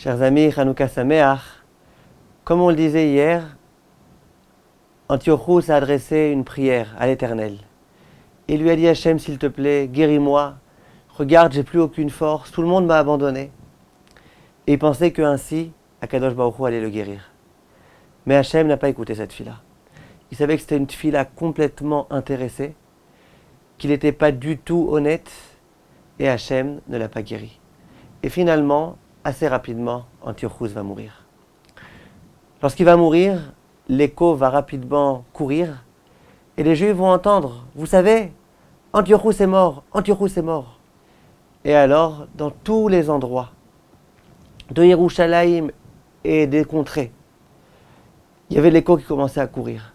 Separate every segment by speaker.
Speaker 1: Chers amis, Hanouka Sameach, comme on le disait hier, Antiochus a adressé une prière à l'Éternel. Il lui a dit: Hachem, s'il te plaît, guéris-moi. Regarde, j'ai plus aucune force, tout le monde m'a abandonné. Et il pensait qu'ainsi, Akadosh Baruch Hu allait le guérir. Mais Hachem n'a pas écouté cette fila. Il savait que c'était une fila complètement intéressée, qu'il n'était pas du tout honnête, et Hachem ne l'a pas guéri. Et finalement, assez rapidement, Antiochus va mourir. Lorsqu'il va mourir, l'écho va rapidement courir, et les Juifs vont entendre: vous savez, Antiochus est mort, Antiochus est mort. Et alors, dans tous les endroits de Yerushalayim et des contrées, il y avait l'écho qui commençait à courir.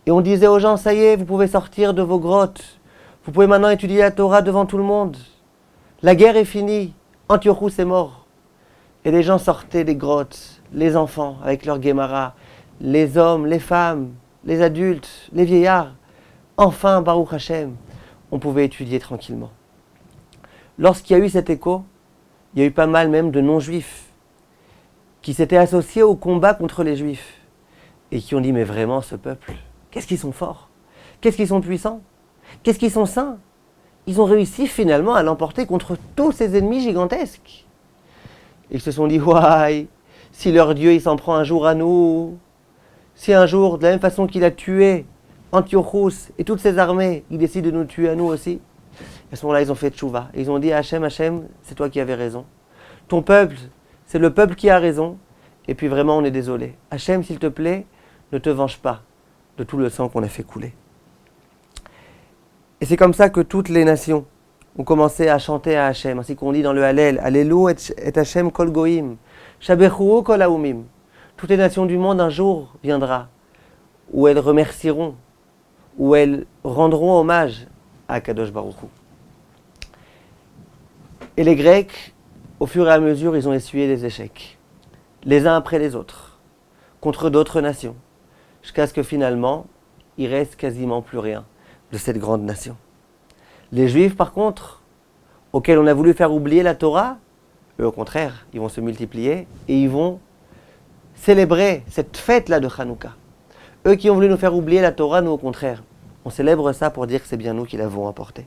Speaker 1: Et on disait aux gens: ça y est, vous pouvez sortir de vos grottes, vous pouvez maintenant étudier la Torah devant tout le monde. La guerre est finie, Antiochus est mort. Et les gens sortaient des grottes, les enfants avec leur Guémara, les hommes, les femmes, les adultes, les vieillards. Enfin, Baruch Hashem, on pouvait étudier tranquillement. Lorsqu'il y a eu cet écho, il y a eu pas mal même de non-juifs qui s'étaient associés au combat contre les juifs et qui ont dit: mais vraiment, ce peuple, qu'est-ce qu'ils sont forts, qu'est-ce qu'ils sont puissants, qu'est-ce qu'ils sont saints. Ils ont réussi finalement à l'emporter contre tous ces ennemis gigantesques. Ils se sont dit: ouais, si leur Dieu il s'en prend un jour à nous, si un jour, de la même façon qu'il a tué Antiochus et toutes ses armées, il décide de nous tuer à nous aussi. À ce moment-là, ils ont fait tchouva. Ils ont dit: Hachem, Hachem, c'est toi qui avais raison. Ton peuple, c'est le peuple qui a raison. Et puis vraiment, on est désolé. Hachem, s'il te plaît, ne te venge pas de tout le sang qu'on a fait couler. Et c'est comme ça que toutes les nations ont commencé à chanter à Hachem, ainsi qu'on dit dans le Hallel: Allélu et Hachem kol goïm, shabechu kol haoumim. Toutes les nations du monde un jour viendra où elles remercieront, où elles rendront hommage à Kadosh Baruch Hu. Et les Grecs, au fur et à mesure, ils ont essuyé des échecs, les uns après les autres, contre d'autres nations, jusqu'à ce que finalement, il reste quasiment plus rien de cette grande nation. Les Juifs, par contre, auxquels on a voulu faire oublier la Torah, eux, au contraire, ils vont se multiplier et ils vont célébrer cette fête-là de Hanouka. Eux qui ont voulu nous faire oublier la Torah, nous, au contraire, on célèbre ça pour dire que c'est bien nous qui l'avons apporté.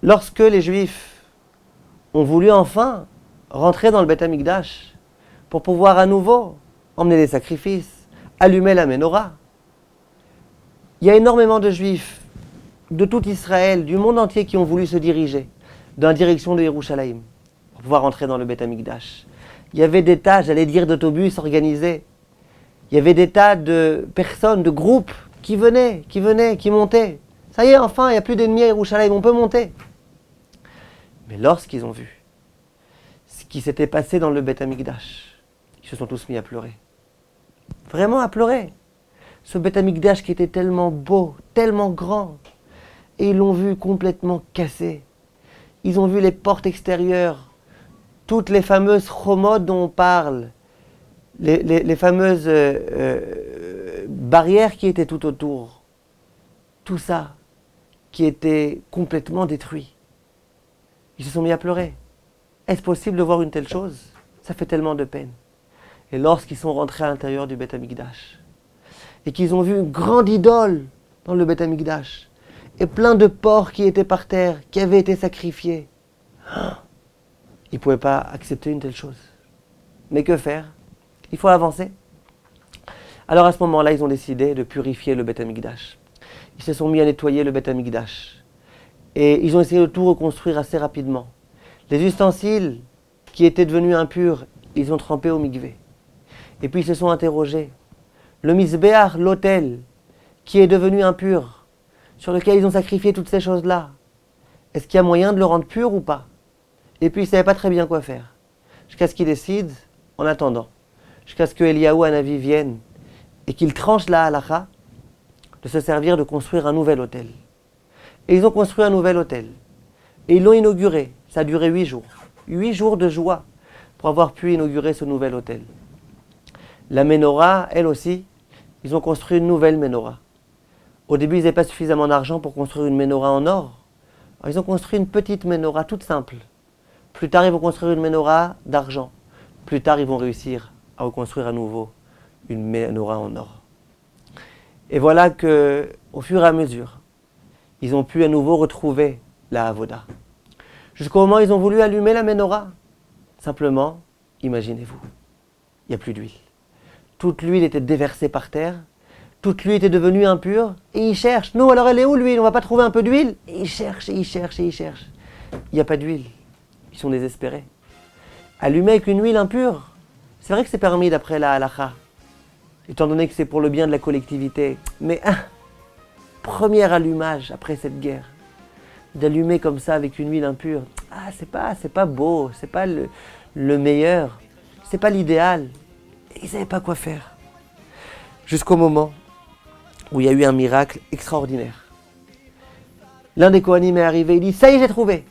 Speaker 1: Lorsque les Juifs ont voulu enfin rentrer dans le Beth Amikdash pour pouvoir à nouveau emmener des sacrifices, allumer la Ménorah, il y a énormément de Juifs de tout Israël, du monde entier, qui ont voulu se diriger dans la direction de Yerushalayim pour pouvoir entrer dans le Beth Amikdash. Il y avait des tas, j'allais dire, d'autobus organisés. Il y avait des tas de personnes, de groupes qui venaient, qui montaient. Ça y est, enfin, il n'y a plus d'ennemis à Yerushalayim, on peut monter. Mais lorsqu'ils ont vu ce qui s'était passé dans le Beth Amikdash, ils se sont tous mis à pleurer. Vraiment à pleurer. Ce Beth Amikdash qui était tellement beau, tellement grand. Et ils l'ont vu complètement cassé. Ils ont vu les portes extérieures, toutes les fameuses chomot dont on parle, les fameuses barrières qui étaient tout autour. Tout ça qui était complètement détruit. Ils se sont mis à pleurer. Est-ce possible de voir une telle chose? Ça fait tellement de peine. Et lorsqu'ils sont rentrés à l'intérieur du Beth Amikdash, et qu'ils ont vu une grande idole dans le Beth Amikdash, et plein de porcs qui étaient par terre, qui avaient été sacrifiés, ils ne pouvaient pas accepter une telle chose. Mais que faire? Il faut avancer. Alors à ce moment-là, ils ont décidé de purifier le Beth Amikdash. Ils se sont mis à nettoyer le Beth Amikdash. Et ils ont essayé de tout reconstruire assez rapidement. Les ustensiles qui étaient devenus impurs, ils ont trempé au mikvé. Et puis ils se sont interrogés. Le misbéach, l'autel, qui est devenu impur, sur lequel ils ont sacrifié toutes ces choses-là, est-ce qu'il y a moyen de le rendre pur ou pas? Et puis ils ne savaient pas très bien quoi faire. Jusqu'à ce qu'ils décident, en attendant, jusqu'à ce que Eliyahu Hanavi vienne et qu'il tranche la halakha, de se servir de construire un nouvel autel. Et ils ont construit un nouvel autel. Et ils l'ont inauguré. Ça a duré 8 jours. 8 jours de joie pour avoir pu inaugurer ce nouvel autel. La Ménorah, elle aussi, ils ont construit une nouvelle Ménorah. Au début, ils n'avaient pas suffisamment d'argent pour construire une Ménorah en or. Alors, ils ont construit une petite Ménorah toute simple, Plus tard, ils vont construire une menorah d'argent. Plus tard, ils vont réussir à reconstruire à nouveau une menorah en or. Et voilà que, au fur et à mesure, ils ont pu à nouveau retrouver la avoda. Jusqu'au moment où ils ont voulu allumer la menorah. Simplement, imaginez-vous, il n'y a plus d'huile. Toute l'huile était déversée par terre, toute l'huile était devenue impure, et ils cherchent. Non, alors elle est où l'huile? On ne va pas trouver un peu d'huile? Et ils cherchent, et ils cherchent, et ils cherchent. Il n'y a pas d'huile. Ils sont désespérés. Allumer avec une huile impure, c'est vrai que c'est permis d'après la halakha, étant donné que c'est pour le bien de la collectivité. Mais premier allumage après cette guerre, d'allumer comme ça avec une huile impure, c'est pas beau, c'est pas le meilleur, c'est pas l'idéal. Et ils ne savaient pas quoi faire. Jusqu'au moment où il y a eu un miracle extraordinaire. L'un des Kohanim est arrivé, il dit, ça y est, j'ai trouvé.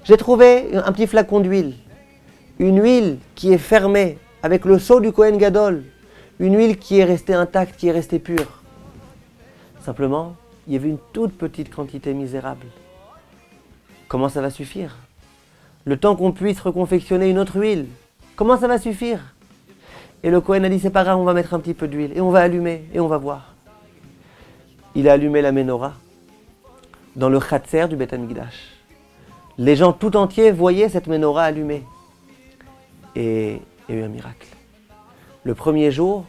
Speaker 1: J'ai trouvé un petit flacon d'huile. Une huile qui est fermée avec le sceau du Kohen Gadol. Une huile qui est restée intacte, qui est restée pure. Simplement, il y avait une toute petite quantité misérable. Comment ça va suffire? Le temps qu'on puisse reconfectionner une autre huile, comment ça va suffire? Et le Kohen a dit, c'est pas grave, on va mettre un petit peu d'huile, et on va allumer, et on va voir. Il a allumé la menorah dans le Khatser du Beth Amikdash. Les gens tout entiers voyaient cette menorah allumée. Et il y a eu un miracle. Le premier jour,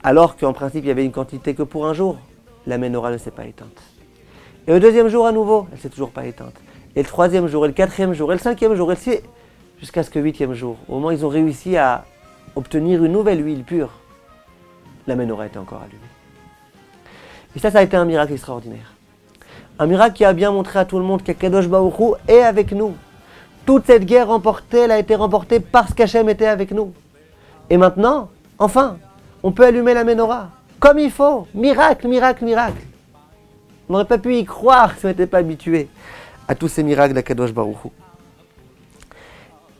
Speaker 1: alors qu'en principe il y avait une quantité que pour un jour, la menorah ne s'est pas éteinte. Et le deuxième jour à nouveau, elle ne s'est toujours pas éteinte. Et le troisième jour, et le quatrième jour, et le cinquième jour, jusqu'à ce que le huitième jour, au moment où ils ont réussi à obtenir une nouvelle huile pure, la menorah était encore allumée. Et ça a été un miracle extraordinaire. Un miracle qui a bien montré à tout le monde qu'Akadosh Baruch Hu est avec nous. Toute cette guerre remportée, elle a été remportée parce qu'Hachem était avec nous. Et maintenant, enfin, on peut allumer la menorah comme il faut. Miracle, miracle, miracle. On n'aurait pas pu y croire si on n'était pas habitué à tous ces miracles d'Akadosh Baruch Hu.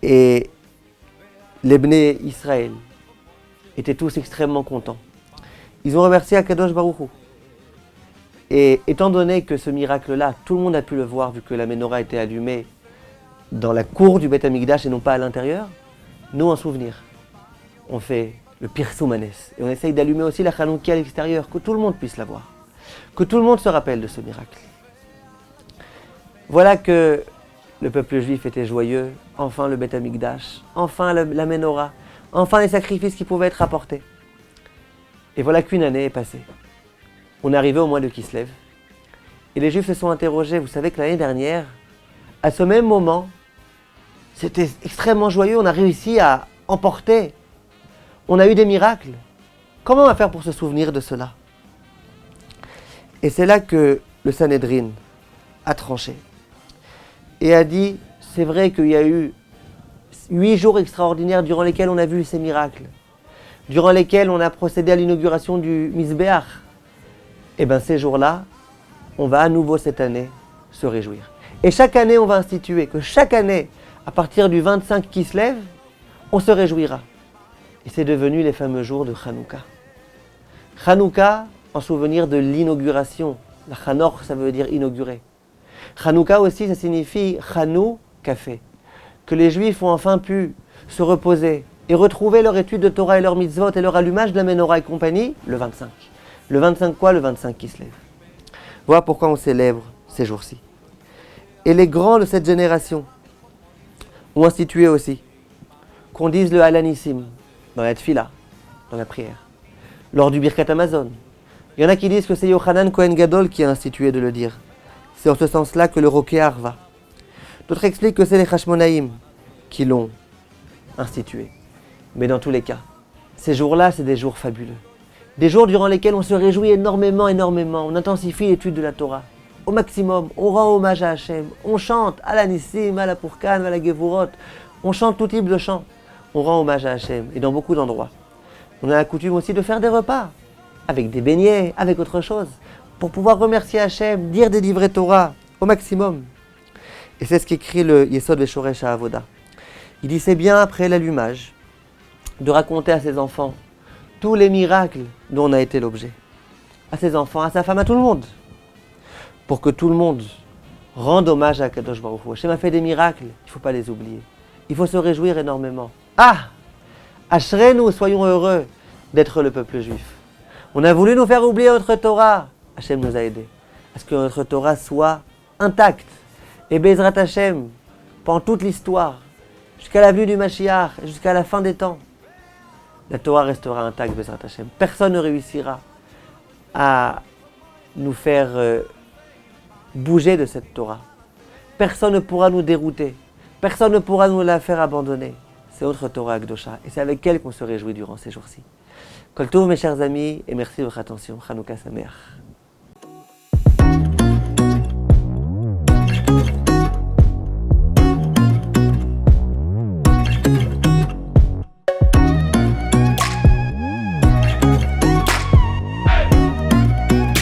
Speaker 1: Et les Bnei Israël étaient tous extrêmement contents. Ils ont remercié Akadosh Baruch Hu. Et étant donné que ce miracle-là, tout le monde a pu le voir vu que la menorah était allumée dans la cour du Beth Amikdash et non pas à l'intérieur, nous, en souvenir, on fait le Pirsum Hanes. Et on essaye d'allumer aussi la Chanoukia à l'extérieur, que tout le monde puisse la voir. Que tout le monde se rappelle de ce miracle. Voilà que le peuple juif était joyeux, enfin le Beth Amikdash, enfin la menorah, enfin les sacrifices qui pouvaient être apportés. Et voilà qu'une année est passée. On est arrivé au mois de Kislev. Et les Juifs se sont interrogés. Vous savez que l'année dernière, à ce même moment, c'était extrêmement joyeux. On a réussi à emporter. On a eu des miracles. Comment on va faire pour se souvenir de cela? Et c'est là que le Sanhédrin a tranché. Et a dit, c'est vrai qu'il y a eu 8 jours extraordinaires durant lesquels on a vu ces miracles. Durant lesquels on a procédé à l'inauguration du Mizbeach. Et bien ces jours-là, on va à nouveau cette année se réjouir. Et chaque année, on va instituer que chaque année, à partir du 25 Kislev, on se réjouira. Et c'est devenu les fameux jours de Hanouka. Hanouka, en souvenir de l'inauguration. La Hanor, ça veut dire inaugurer. Hanouka aussi, ça signifie Hanou, café. Que les Juifs ont enfin pu se reposer et retrouver leur étude de Torah et leur mitzvot et leur allumage de la menorah et compagnie le 25. Le 25 quoi? Le 25 Kislev. Voilà pourquoi on célèbre ces jours-ci. Et les grands de cette génération ont institué aussi qu'on dise le Halanissim dans la Tfila, dans la prière, lors du Birkat Hamazon. Il y en a qui disent que c'est Yochanan Kohen Gadol qui a institué de le dire. C'est en ce sens-là que le Roké Arva. D'autres expliquent que c'est les Hashmonaïm qui l'ont institué. Mais dans tous les cas, ces jours-là, c'est des jours fabuleux. Des jours durant lesquels on se réjouit énormément, on intensifie l'étude de la Torah. Au maximum, on rend hommage à Hachem, on chante à la Nissim, à la Pourkan, à la Gevurot, on chante tout type de chants. On rend hommage à Hachem, et dans beaucoup d'endroits. On a la coutume aussi de faire des repas, avec des beignets, avec autre chose, pour pouvoir remercier Hachem, dire des livrets Torah, au maximum. Et c'est ce qu'écrit le Yesod Veshoresh Avoda. Il dit, c'est bien après l'allumage, de raconter à ses enfants tous les miracles dont on a été l'objet. À ses enfants, à sa femme, à tout le monde. Pour que tout le monde rendre hommage à Kadosh Baruch Hu. Hachem a fait des miracles, il ne faut pas les oublier. Il faut se réjouir énormément. Ah, Ashrenu, soyons heureux d'être le peuple juif. On a voulu nous faire oublier notre Torah. Hachem nous a aidés à ce que notre Torah soit intacte. Et Bezrat Hachem, pendant toute l'histoire, jusqu'à la venue du Mashiach, jusqu'à la fin des temps, la Torah restera intacte, Bezrat Hachem. Personne ne réussira à nous faire bouger de cette Torah. Personne ne pourra nous dérouter. Personne ne pourra nous la faire abandonner. C'est notre Torah Akdosha. Et c'est avec elle qu'on se réjouit durant ces jours-ci. Kol Tov, mes chers amis, et merci de votre attention. Chanukah Sameach.